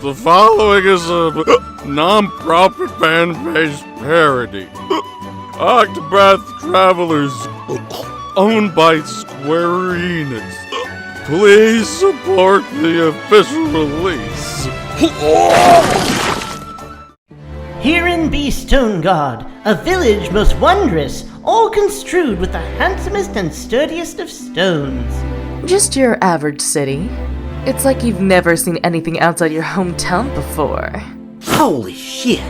The following is a non-profit fan-based parody. Octopath Travelers, owned by Square Enix. Please support the official release. Herein be Stoneguard, a village most wondrous, all construed with the handsomest and sturdiest of stones. Just your average city. It's like you've never seen anything outside your hometown before. Holy shit!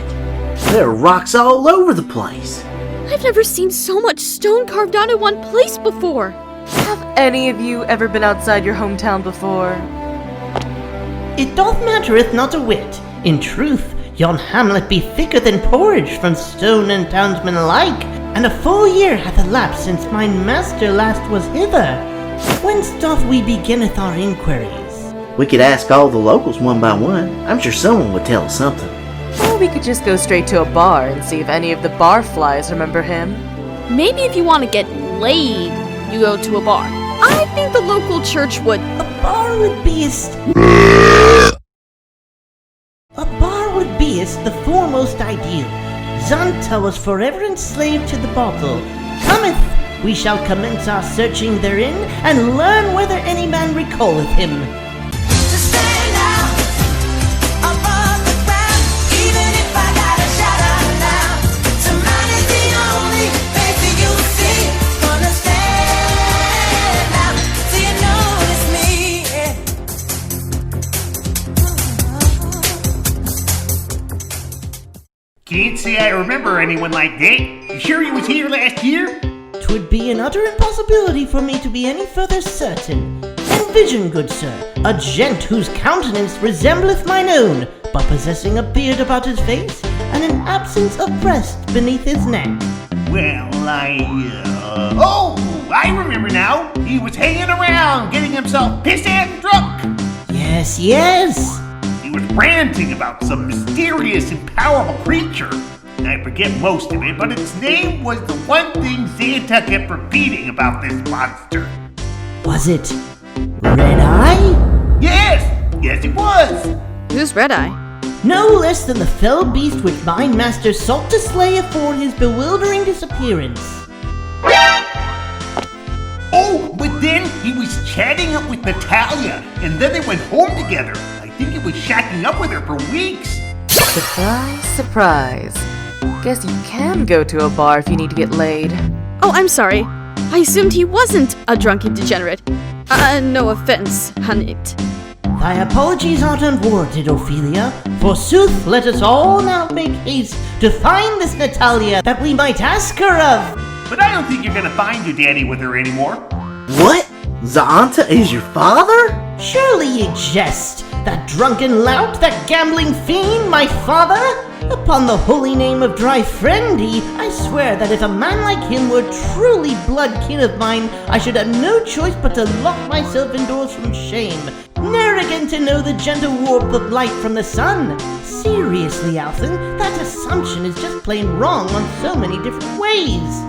There are rocks all over the place. I've never seen so much stone carved out in one place before. Have any of you ever been outside your hometown before? It doth mattereth not a whit. In truth, yon hamlet be thicker than porridge from stone and townsmen alike, and a full year hath elapsed since mine master last was hither. Whence doth we beginneth our inquiries? We could ask all the locals one by one. I'm sure someone would tell us something. Or we could just go straight to a bar and see if any of the barflies remember him. Maybe if you want to get laid, you go to a bar. I think the local church would. A bar would beest the foremost ideal. Zanta was forever enslaved to the bottle. Cometh, we shall commence our searching therein, and learn whether any man recalleth him. Can't say I remember anyone like that. You sure he was here last year? 'Twould be an utter impossibility for me to be any further certain. Envision, good sir, a gent whose countenance resembleth mine own, but possessing a beard about his face, and an absence of breast beneath his neck. Well, Oh, I remember now. He was hanging around, getting himself pissed and drunk. Yes. He was ranting about some mysterious and powerful creature. I forget most of it, but its name was the one thing Santa kept repeating about this monster. Was it Red Eye? Yes, it was. Who's Red Eye? No less than the fell beast which mine master sought to slay afore his bewildering disappearance. Oh, but then he was chatting up with Natalia, and then they went home together. I think he was shacking up with her for weeks. Surprise, surprise. Guess you can go to a bar if you need to get laid. Oh, I'm sorry. I assumed he wasn't a drunken degenerate. No offense, Hanit. Thy apologies aren't unwarranted, Ophelia. Forsooth, let us all now make haste to find this Natalia, that we might ask her of. But I don't think you're gonna find your daddy with her anymore. What? Zanta is your father? Surely ye jest. That drunken lout, that gambling fiend, my father? Upon the holy name of dry friendy, I swear that if a man like him were truly blood kin of mine, I should have no choice but to lock myself indoors from shame, ne'er again to know the gentle warmth of light from the sun. Seriously, Alfin, that assumption is just plain wrong on so many different ways.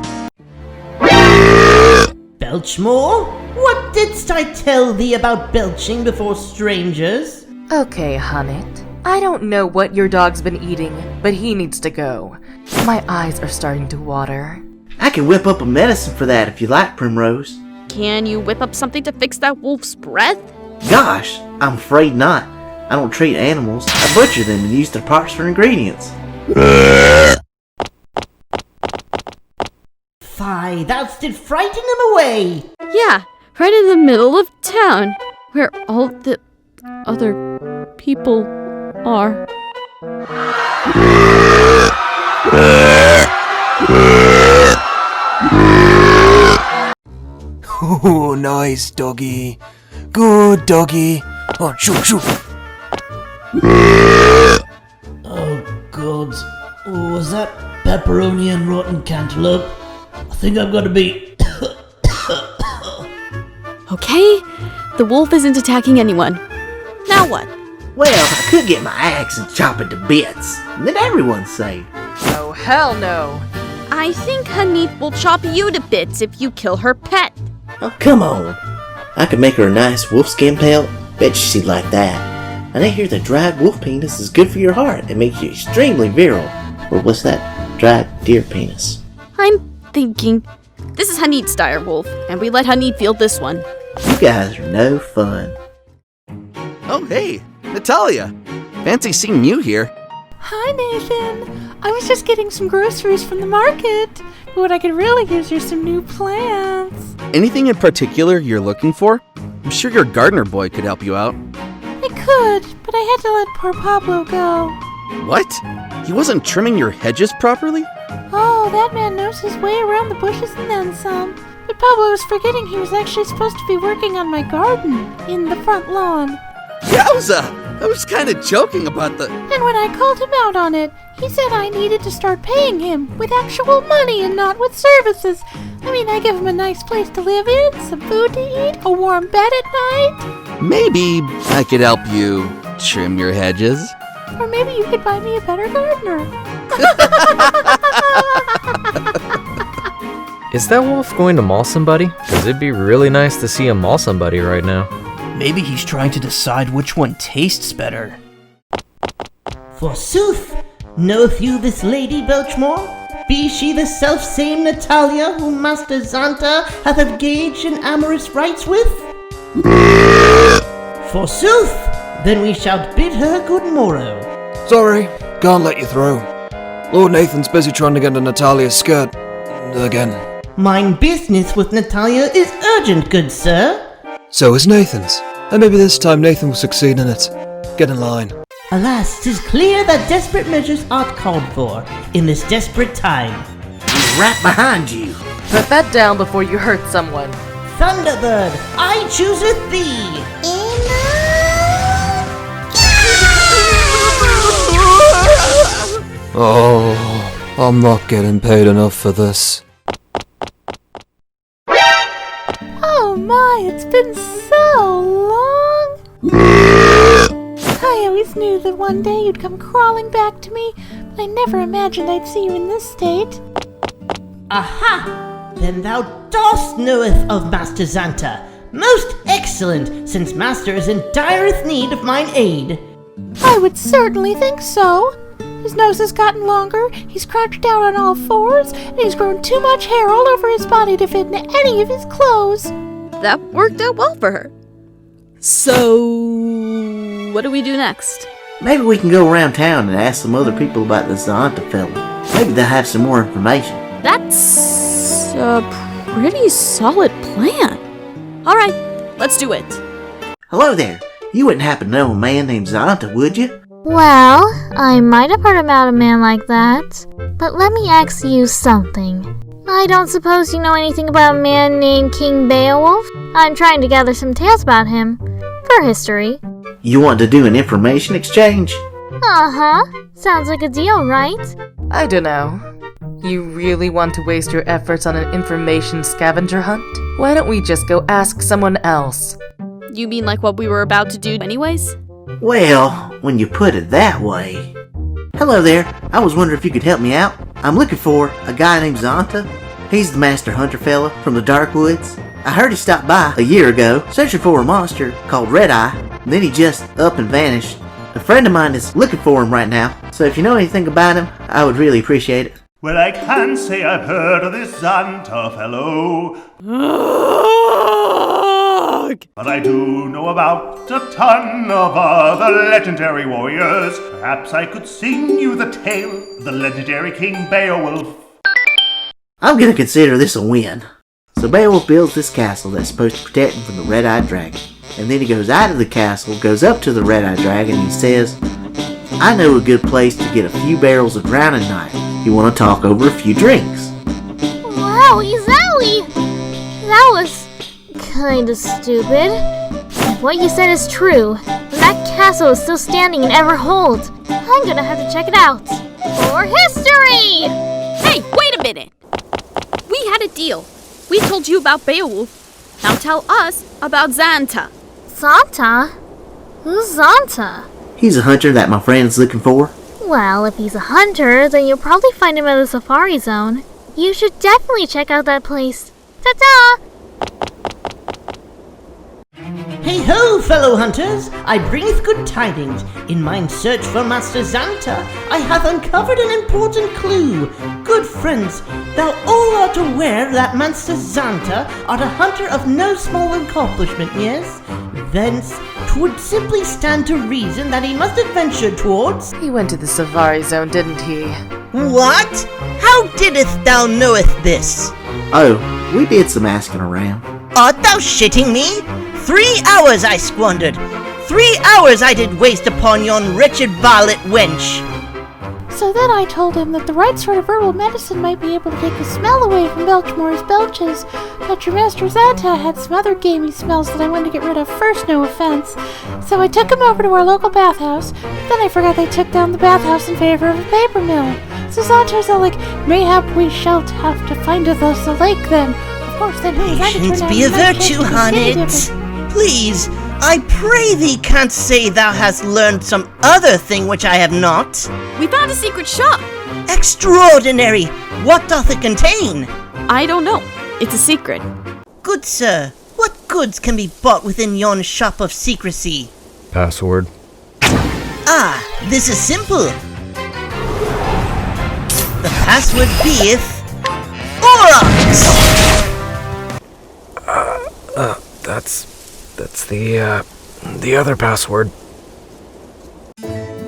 Belchmore, what didst I tell thee about belching before strangers? Okay, Hanit. I don't know what your dog's been eating, but he needs to go. My eyes are starting to water. I can whip up a medicine for that if you like, Primrose. Can you whip up something to fix that wolf's breath? Gosh, I'm afraid not. I don't treat animals. I butcher them and use their parts for ingredients. Fie, thou did frighten him away! Yeah, right in the middle of town, where all the other people are. Oh, nice, doggy. Good, doggy. Oh, shoot. Oh, God. Was that pepperoni and rotten cantaloupe? I think I'm gonna be... Okay, the wolf isn't attacking anyone. Now what? Well, I could get my axe and chop it to bits, and then everyone's safe. Oh, hell no. I think Hanit will chop you to bits if you kill her pet. Oh, come on. I could make her a nice wolfskin pelt. Bet you she'd like that. And I hear that dried wolf penis is good for your heart and makes you extremely virile. Or what's that? Dried deer penis. I'm thinking, this is Hanid's dire wolf, and we let Hanid field this one. You guys are no fun. Oh, hey, Natalia. Fancy seeing you here. Hi, Nathan. I was just getting some groceries from the market. But what I could really use are some new plants. Anything in particular you're looking for? I'm sure your gardener boy could help you out. I could, but I had to let poor Pablo go. What? He wasn't trimming your hedges properly? Oh, that man knows his way around the bushes and then some. But Pablo was forgetting he was actually supposed to be working on my garden in the front lawn. Yowza! I was kind of joking about the... And when I called him out on it, he said I needed to start paying him with actual money and not with services. I mean, I give him a nice place to live in, some food to eat, a warm bed at night. Maybe I could help you trim your hedges. Or maybe you could buy me a better gardener. Is that wolf going to maul somebody? Because it'd be really nice to see him maul somebody right now. Maybe he's trying to decide which one tastes better. Forsooth, knoweth you this lady, Belchmore? Be she the self-same Natalia whom Master Zanta hath engaged in amorous rites with? Forsooth, then we shall bid her good morrow. Sorry, can't let you through. Lord Nathan's busy trying to get into Natalia's skirt. Again. Mine business with Natalia is urgent, good sir. So is Nathan's. And maybe this time Nathan will succeed in it. Get in line. Alas, 'tis clear that desperate measures are called for in this desperate time. He's right behind you. Put that down before you hurt someone. Thunderbird, I chooseth thee. Oh, I'm not getting paid enough for this. Oh my, it's been so long. I always knew that one day you'd come crawling back to me, but I never imagined I'd see you in this state. Aha! Then thou dost knoweth of Master Zanta. Most excellent, since Master is in direst need of mine aid. I would certainly think so. His nose has gotten longer, he's crouched down on all fours, and he's grown too much hair all over his body to fit into any of his clothes. That worked out well for her. So, what do we do next? Maybe we can go around town and ask some other people about the Zanta fella. Maybe they'll have some more information. That's a pretty solid plan. All right, let's do it. Hello there. You wouldn't happen to know a man named Zanta, would you? Well, I might have heard about a man like that. But let me ask you something. I don't suppose you know anything about a man named King Beowulf? I'm trying to gather some tales about him. For history. You want to do an information exchange? Uh-huh. Sounds like a deal, right? I don't know. You really want to waste your efforts on an information scavenger hunt? Why don't we just go ask someone else? You mean like what we were about to do anyways? Well, when you put it that way. Hello there. I was wondering if you could help me out. I'm looking for a guy named Zanta. He's the master hunter fella from the dark woods. I heard he stopped by a year ago, searching for a monster called Red Eye. Then he just up and vanished. A friend of mine is looking for him right now, so if you know anything about him, I would really appreciate it. Well, I can't say I've heard of this Zanta fellow, but I do know about a ton of other legendary warriors. Perhaps I could sing you the tale of the legendary King Beowulf. I'm gonna consider this a win. So Beowulf builds this castle that's supposed to protect him from the red-eyed dragon. And then he goes out of the castle, goes up to the red-eyed dragon, and he says, I know a good place to get a few barrels of drowning knife. You want to talk over a few drinks. Wowie zowie! That was kinda stupid. If what you said is true, then that castle is still standing and ever holds. I'm gonna have to check it out. For history! Hey, wait a minute! We had a deal. We told you about Beowulf. Now tell us about Zanta. Zanta? Who's Zanta? He's a hunter that my friend's looking for. Well, if he's a hunter, then you'll probably find him at the safari zone. You should definitely check out that place. Ta-ta! Hey ho, fellow hunters! I bringeth good tidings. In mine search for Master Xanta, I have uncovered an important clue. Good friends, thou all art aware that Master Xanta art a hunter of no small accomplishment, yes? Thence, 'twould simply stand to reason that he must adventure towards... He went to the Safari Zone, didn't he? What? How didst thou knoweth this? Oh, we did some asking around. Art thou shitting me? 3 hours I squandered. 3 hours I did waste upon yon wretched varlet wench. So then I told him that the right sort of herbal medicine might be able to take the smell away from Belchmore's belches, but your Master Xanta had some other gamey smells that I wanted to get rid of first, no offense. So I took him over to our local bathhouse, but then I forgot they took down the bathhouse in favor of a paper mill. So Xanta's all like, mayhap we shall have to find us a lake then. Of course, then who was I to turn Patience down be a the nice virtue, chance to Harnett. different? Please, I pray thee can't say thou hast learned some other thing which I have not. We found a secret shop. Extraordinary! What doth it contain? I don't know. It's a secret. Good sir, what goods can be bought within yon shop of secrecy? Password. Ah, this is simple. The password beeth... Aurochs! That's the other password.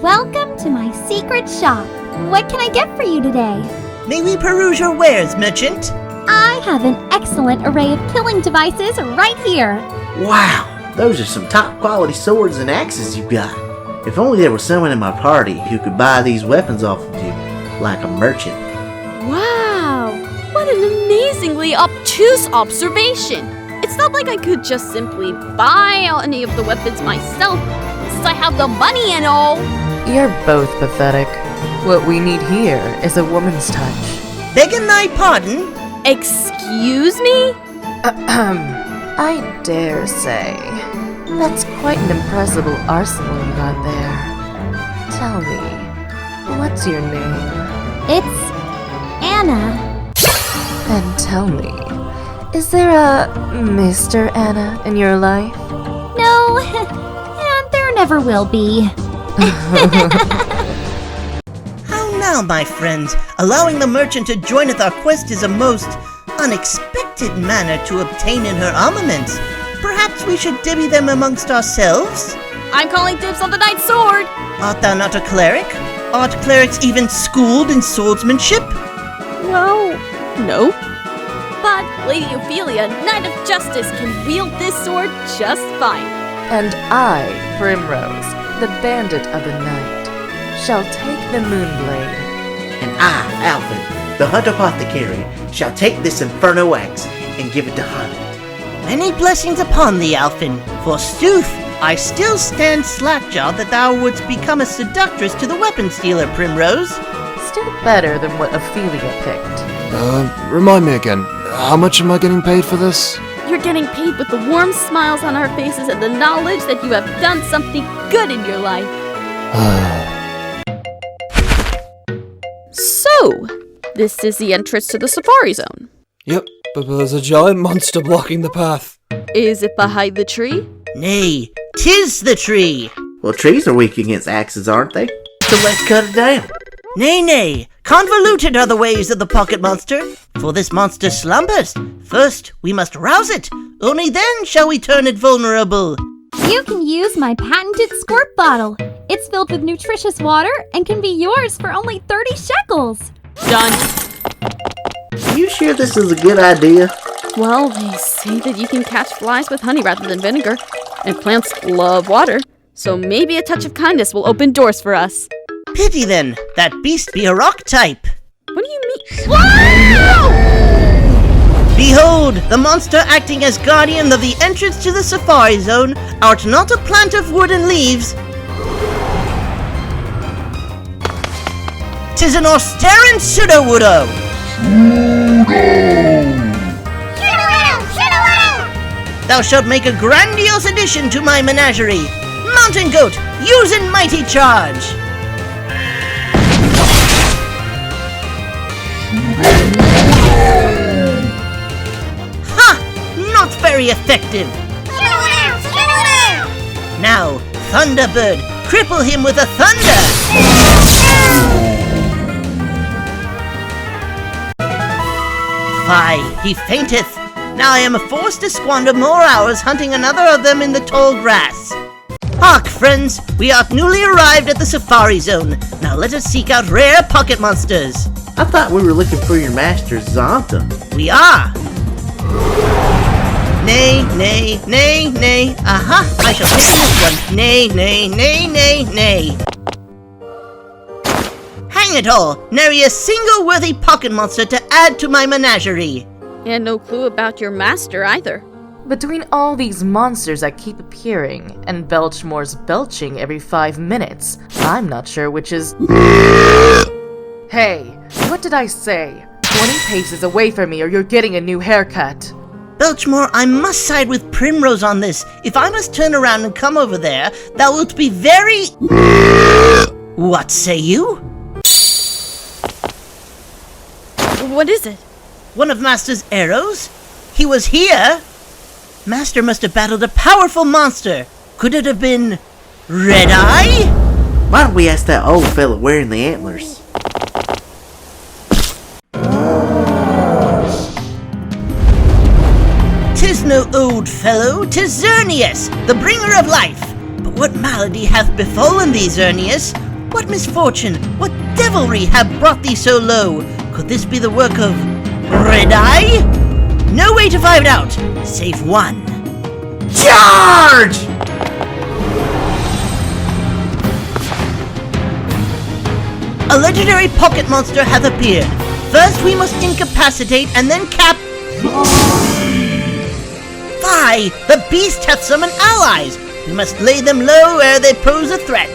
Welcome to my secret shop. What can I get for you today? May we peruse your wares, merchant? I have an excellent array of killing devices right here. Wow, those are some top quality swords and axes you've got. If only there was someone in my party who could buy these weapons off of you, like a merchant. Wow! What an amazingly obtuse observation! It's not like I could just simply buy any of the weapons myself, since I have the money and all! You're both pathetic. What we need here is a woman's touch. Begging thy pardon? Excuse me? I dare say. That's quite an impressive arsenal you got there. Tell me, what's your name? It's Anna. And tell me, is there a Mr. Anna in your life? No, and there never will be. How now, my friends? Allowing the merchant to joineth our quest is a most unexpected manner to obtain in her armaments. Perhaps we should divvy them amongst ourselves? I'm calling dibs on the knight's sword! Art thou not a cleric? Art clerics even schooled in swordsmanship? Well, no. But Lady Ophelia, Knight of Justice, can wield this sword just fine. And I, Primrose, the bandit of the night, shall take the Moonblade. And I, Alvin, the Hunt Apothecary, shall take this Inferno axe and give it to Harnett. Many blessings upon thee, Alfin. Forsooth, I still stand slackjawed that thou wouldst become a seductress to the weapon stealer, Primrose. Still better than what Ophelia picked. Remind me again, how much am I getting paid for this? You're getting paid with the warm smiles on our faces and the knowledge that you have done something good in your life. So, this is the entrance to the Safari Zone. Yep, but there's a giant monster blocking the path. Is it behind the tree? Nay, 'tis the tree. Well, trees are weak against axes, aren't they? So let's cut it down. Nay, nay, convoluted are the ways of the pocket monster. For this monster slumbers. First, we must rouse it. Only then shall we turn it vulnerable. You can use my patented squirt bottle. It's filled with nutritious water and can be yours for only 30 shekels. Done. You sure this is a good idea? Well, they say that you can catch flies with honey rather than vinegar. And plants love water. So maybe a touch of kindness will open doors for us. Pity then, that beast be a rock type. What do you mean? Wow! Behold, the monster acting as guardian of the entrance to the Safari Zone, art not a plant of wood and leaves. 'Tis an Orsterran pseudo-woodo. Thou shalt make a grandiose addition to my menagerie. Mountain goat, use in mighty charge. Ha! Not very effective. Thunderbird! Cripple him with a thunder! Fie, he fainteth! Now I am forced to squander more hours hunting another of them in the tall grass. Hark, friends! We are newly arrived at the Safari Zone. Now let us seek out rare pocket monsters. I thought we were looking for your master, Zonta. We are! Nay, nay, nay, nay. Aha! I shall take this one. Nay, nay, nay, nay, nay. Hang it all! Nary a single worthy pocket monster to add to my menagerie. And no clue about your master either. Between all these monsters that keep appearing, and Belchmore's belching every 5 minutes, I'm not sure which is... Hey, what did I say? 20 paces away from me or you're getting a new haircut. Belchmore, I must side with Primrose on this. If I must turn around and come over there, thou wilt be very... What say you? What is it? One of Master's arrows? He was here? Master must have battled a powerful monster. Could it have been... Red-Eye? Why don't we ask that old fella wearing the antlers? "'Tis no old fellow, 'tis Xerneas, the bringer of life. But what malady hath befallen thee, Xerneas? What misfortune, what devilry hath brought thee so low? Could this be the work of Red-Eye? No way to find out, save one. Charge! A legendary pocket monster hath appeared. First we must incapacitate and then Fie! The beast hath summoned allies! We must lay them low ere they pose a threat.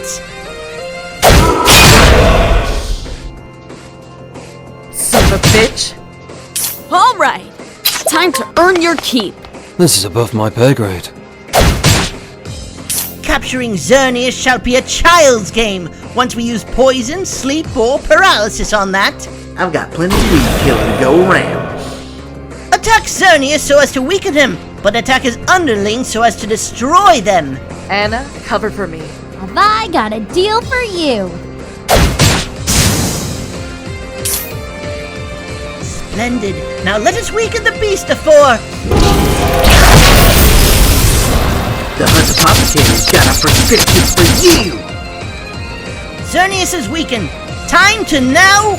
Son of a bitch! Alright! Time to earn your keep. This is above my pay grade. Capturing Xerneas shall be a child's game, once we use poison, sleep, or paralysis on that. I've got plenty of weed killing to go around. Attack Xerneas so as to weaken him, but attack his underlings so as to destroy them. Anna, cover for me. Have I got a deal for you? Splendid. Now let us weaken the beast afore... The Hunter Apothecary's got a prescription for you! Xerneas is weakened. Time to now...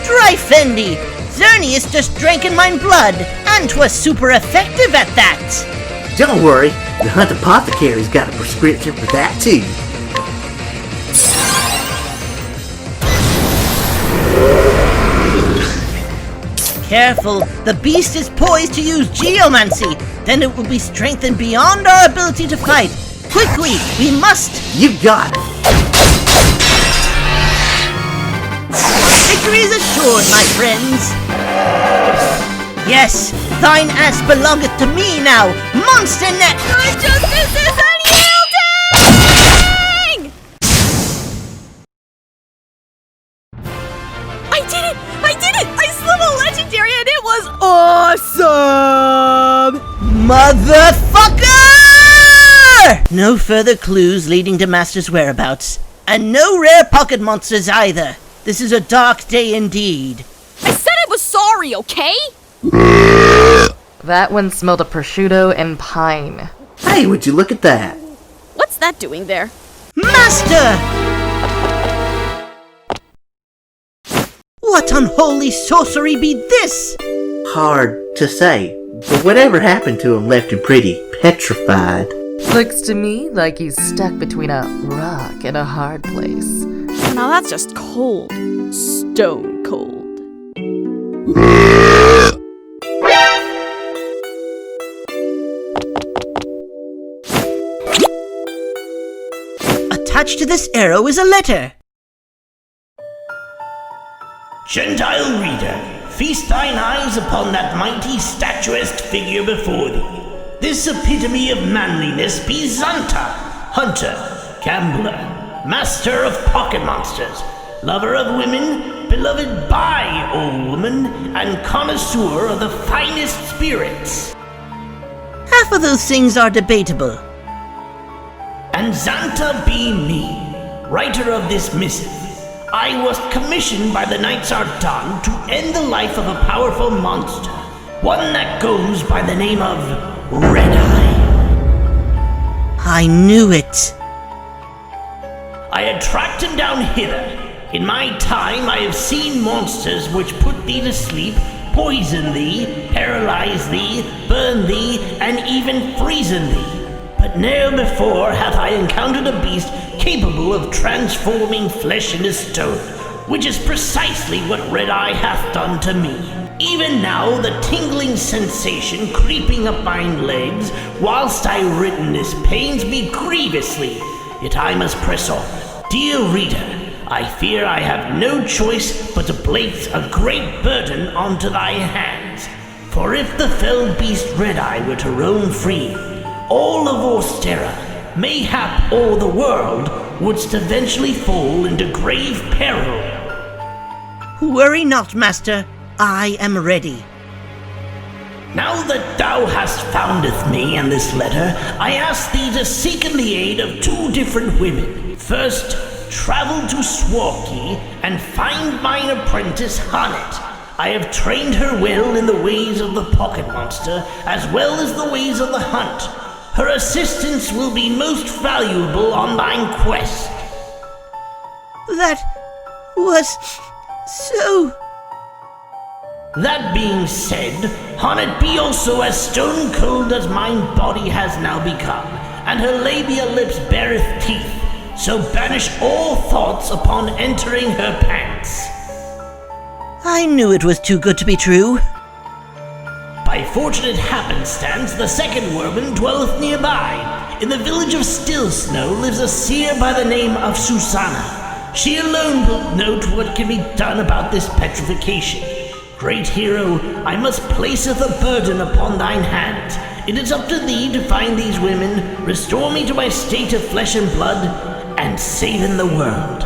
Dryfendi! Xerneas just drank in mine blood, and 'twas super effective at that! Don't worry, the Hunter Apothecary's got a prescription for that too. Careful, the beast is poised to use geomancy. Then it will be strengthened beyond our ability to fight. Quickly, we must... You got it! Victory is assured, my friends. Yes, thine ass belongeth to me now, Monster Net! My justice is unyielding! I did it! I did it! I slew a legendary and it was awesome! Motherfucker! No further clues leading to Master's whereabouts. And no rare pocket monsters either. This is a dark day indeed. I said I was sorry, okay? That one smelled of prosciutto and pine. Hey, would you look at that? What's that doing there? Master! What unholy sorcery be this? Hard to say, but whatever happened to him left him pretty petrified. Looks to me like he's stuck between a rock and a hard place. Now that's just cold. Stone cold. Attached to this arrow is a letter. Gentile reader, feast thine eyes upon that mighty statuesque figure before thee. This epitome of manliness be Zonta, hunter, gambler, master of pocket monsters, lover of women, beloved by old woman, and connoisseur of the finest spirits. A both of those things are debatable. And Xanta be me, writer of this missive. I was commissioned by the Knights Ardan to end the life of a powerful monster, one that goes by the name of Red Eye. I knew it. I had tracked him down hither. In my time I have seen monsters which put thee to sleep, poison thee, paralyze thee, burn thee, and even freezen thee. But ne'er before hath I encountered a beast capable of transforming flesh into stone, which is precisely what Red Eye hath done to me. Even now, the tingling sensation creeping up mine legs, whilst I written this, pains me grievously. Yet I must press on. Dear reader, I fear I have no choice but to place a great burden onto thy hands. For if the fell beast Red Eye were to roam free, all of Orsterra, mayhap all the world, wouldst eventually fall into grave peril. Worry not, master. I am ready. Now that thou hast foundeth me and this letter, I ask thee to seek in the aid of two different women. First, travel to Swarky and find mine apprentice Hannet. I have trained her well in the ways of the pocket monster, as well as the ways of the hunt. Her assistance will be most valuable on thine quest. That was so... That being said, Hannet be also as stone cold as mine body has now become, and her labia lips beareth teeth, so banish all thoughts upon entering her pants. I knew it was too good to be true. By fortunate happenstance, the second woman dwelleth nearby. In the village of Still Snow lives a seer by the name of Susanna. She alone will note what can be done about this petrification. Great hero, I must placeth a burden upon thine hands. It is up to thee to find these women, restore me to my state of flesh and blood, and save in the world.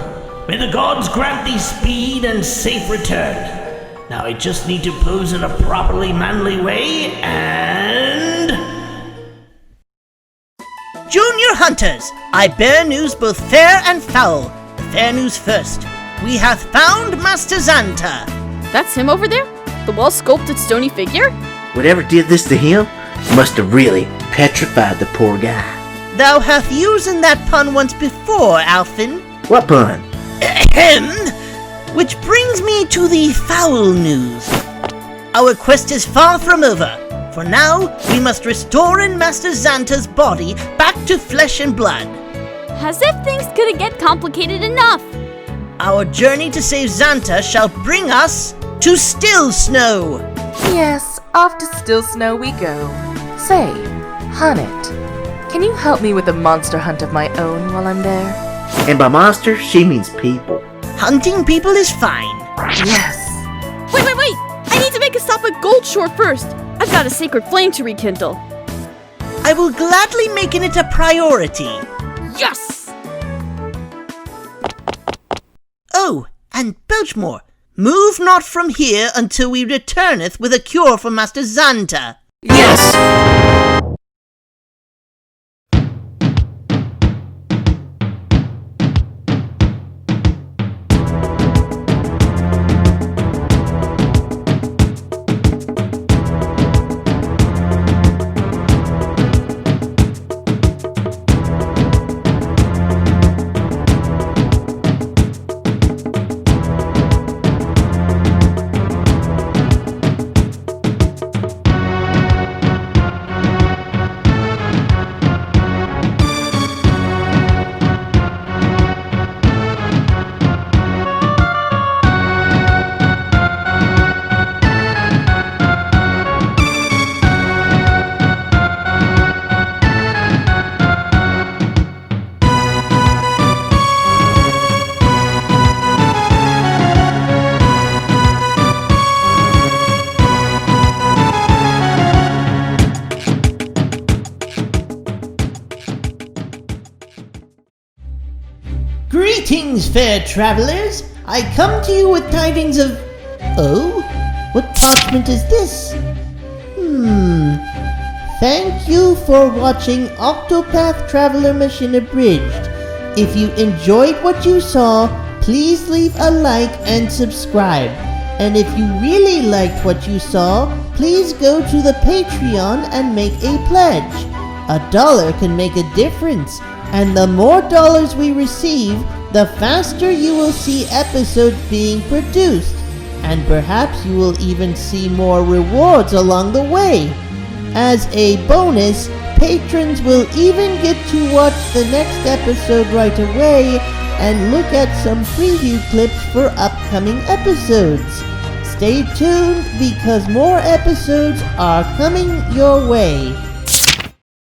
May the gods grant thee speed and safe return. Now I just need to pose in a properly manly way, and... Junior Hunters, I bear news both fair and foul. The fair news first. We hath found Master Xanta. That's him over there? The well-sculpted stony figure? Whatever did this to him must have really petrified the poor guy. Thou hath used that pun once before, Alfin. What pun? Ahem. Which brings me to the foul news. Our quest is far from over. For now, we must restore in Master Xanta's body back to flesh and blood. As if things couldn't get complicated enough. Our journey to save Xanta shall bring us to Still Snow. Yes, off to Still Snow we go. Say, Hannet, can you help me with a monster hunt of my own while I'm there? And by monster, she means people. Hunting people is fine. Yes. Wait! I need to make a stop at Goldshore first. I've got a sacred flame to rekindle. I will gladly make it a priority. Yes! Oh, and Belchmore, move not from here until we returneth with a cure for Master Xanta. Yes! Greetings, fair travelers. I come to you with tidings of... Oh? What parchment is this? Thank you for watching Octopath Traveler Machinabridged. If you enjoyed what you saw, please leave a like and subscribe. And if you really liked what you saw, please go to the Patreon and make a pledge. $1 can make a difference, and the more dollars we receive, the faster you will see episodes being produced, and perhaps you will even see more rewards along the way. As a bonus, patrons will even get to watch the next episode right away and look at some preview clips for upcoming episodes. Stay tuned because more episodes are coming your way.